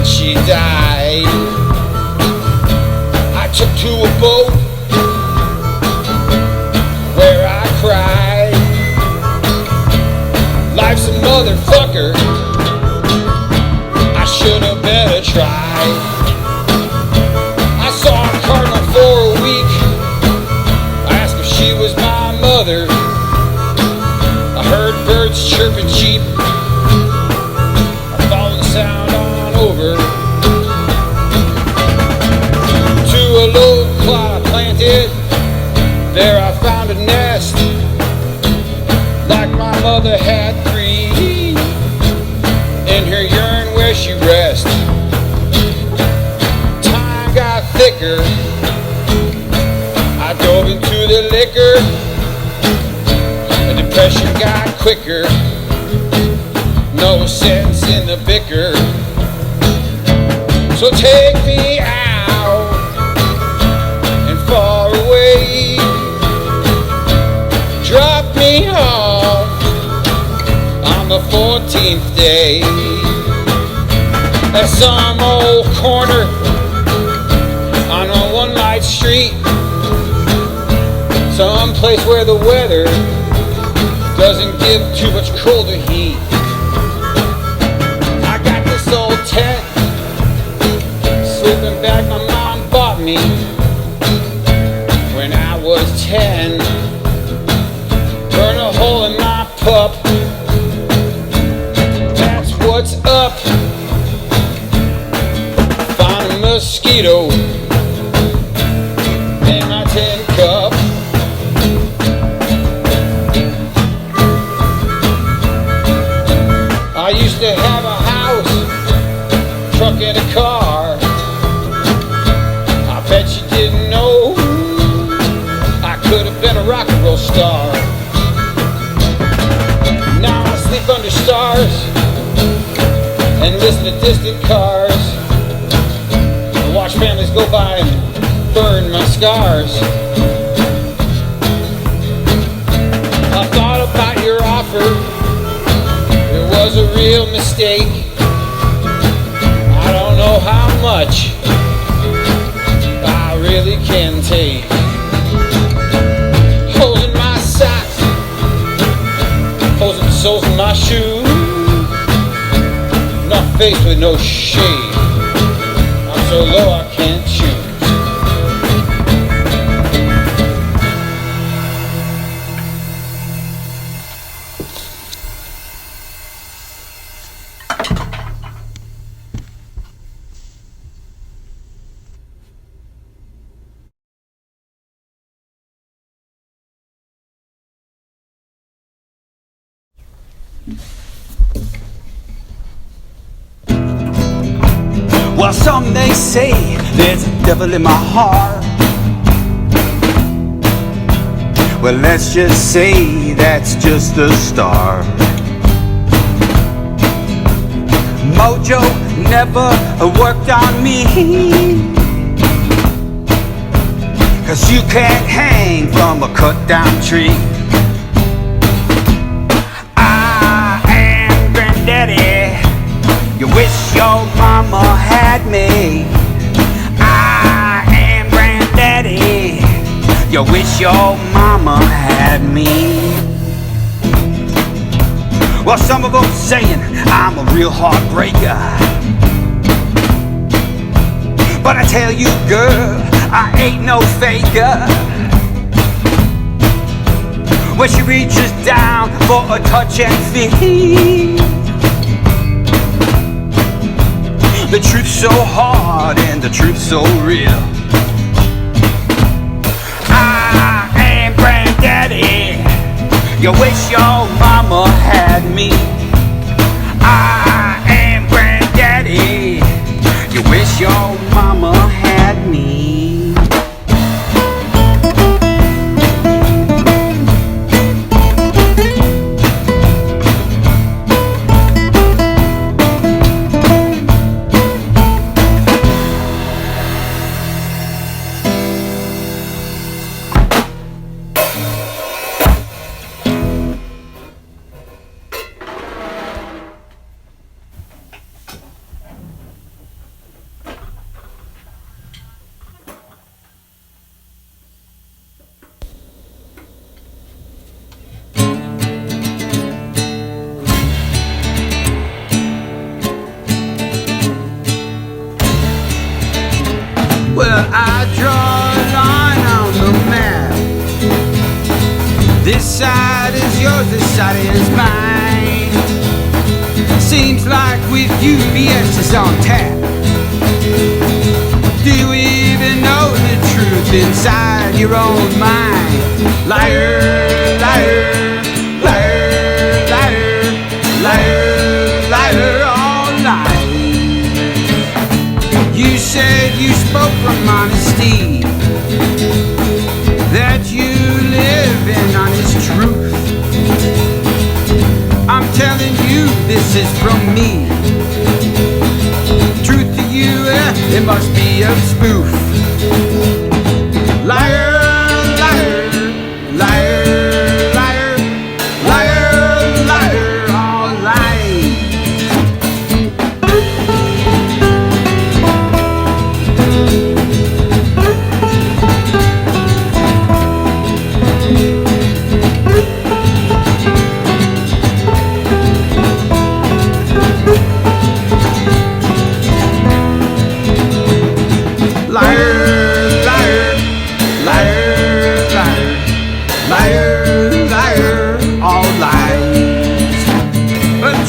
and she died. I took to a boat where I cried. Life's a motherfucker, I should have better tried. I saw a cardinal for a week. I asked if she was my mother. I heard birds chirping cheap. I followed the sound on over to a low plot I planted. There I found a nest, like my mother had three, in her urine where she rests. Time got thicker, I dove into the liquor. The depression got quicker, no sense in the bicker. So take me out and far away, drop me off on the 14th day at some old corner on a one-light street, some place where the weather doesn't give too much cold or heat. I got this old tent, sleeping bag my mom bought me when I was 10. Burn a hole in my pup, that's what's up. Find a mosquito in my tin cup. I used to have a house, truck and a car. I bet you didn't know I could have been a rock and roll star. Now I sleep under stars and listen to distant cars. I watch families go by and burn my scars. I thought about your offer, it was a real mistake. I don't know how much I really can take. Holes in my socks, holes in the soles of my shoes. Not faced with no shade, I'm so low I can't choose. Well, some may say there's a devil in my heart. Well, let's just say that's just the start. Mojo never worked on me, 'cause you can't hang from a cut down tree. I am Granddaddy, you wish your mama had me. I am Granddaddy, you wish your mama had me. Well, some of them saying I'm a real heartbreaker, but I tell you, girl, I ain't no faker. When she reaches down for a touch and feel, the truth's so hard and the truth's so real. I am Granddaddy, you wish your mama had me. I am Granddaddy, you wish your mama had me. yours this side is mine. Seems like with you BS is on tap. Do you even know the truth inside your own mind? Liar, liar, liar, liar, liar, liar, all lies. You said you spoke from honesty, that you live in honest truth. I'm telling you, this is from me. Truth to you, it must be a spoof. Liar, liar, liar, liar, liar, liar, all lies.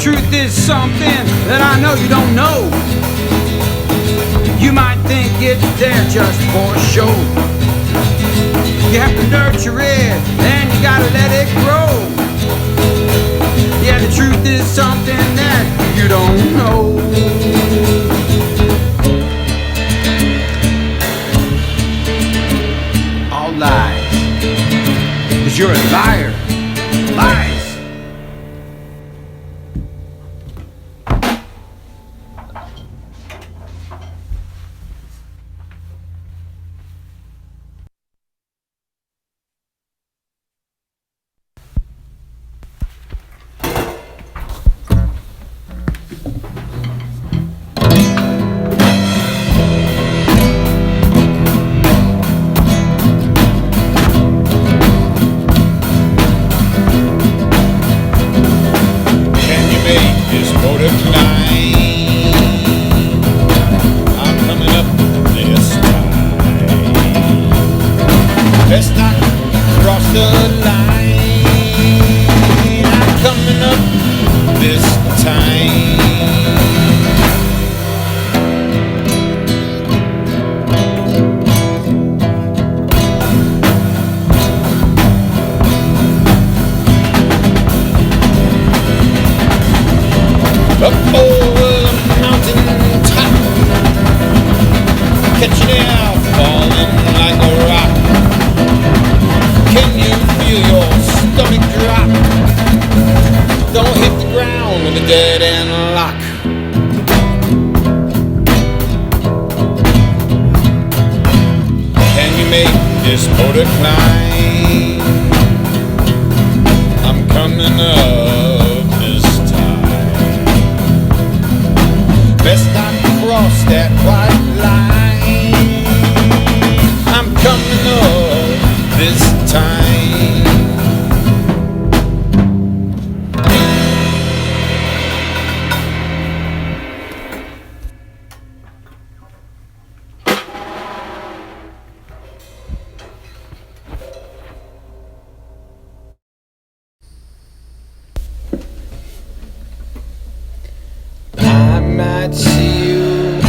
Truth is something that I know you don't know. You might think it's there just for show. You have to nurture it and you gotta let it grow. Yeah, the truth is something that you don't know. All lies, 'cause you're a liar. Lies. Best not cross the line. I'm coming up this time. Up over the mountain top, catching air falling like a rock. Can you feel your stomach drop? Don't hit the ground with a dead end lock. Can you make this motor climb? I'm coming up this time. Best not cross that white line. I'm coming up this time. I might see you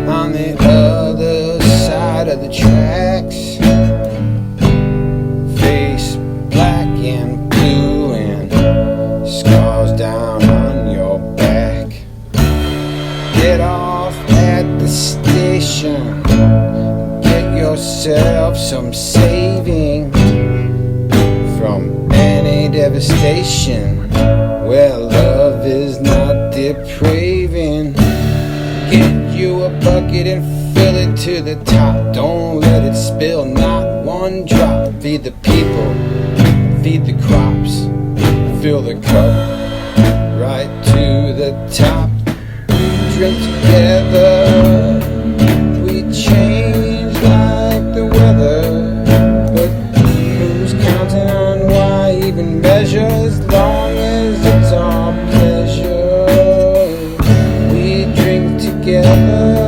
on the other side of the tracks. Face black and blue and scars down on your back. Get off at the station, get yourself some saving from any devastation. Well, love is not depraving. Get you a bucket and fill it to the top. Don't let it spill, not one drop. Feed the people, feed the crops, fill the cup right to the top. We drink together, we change like the weather. But who's counting on why even measure as long as it's our pleasure? We drink together.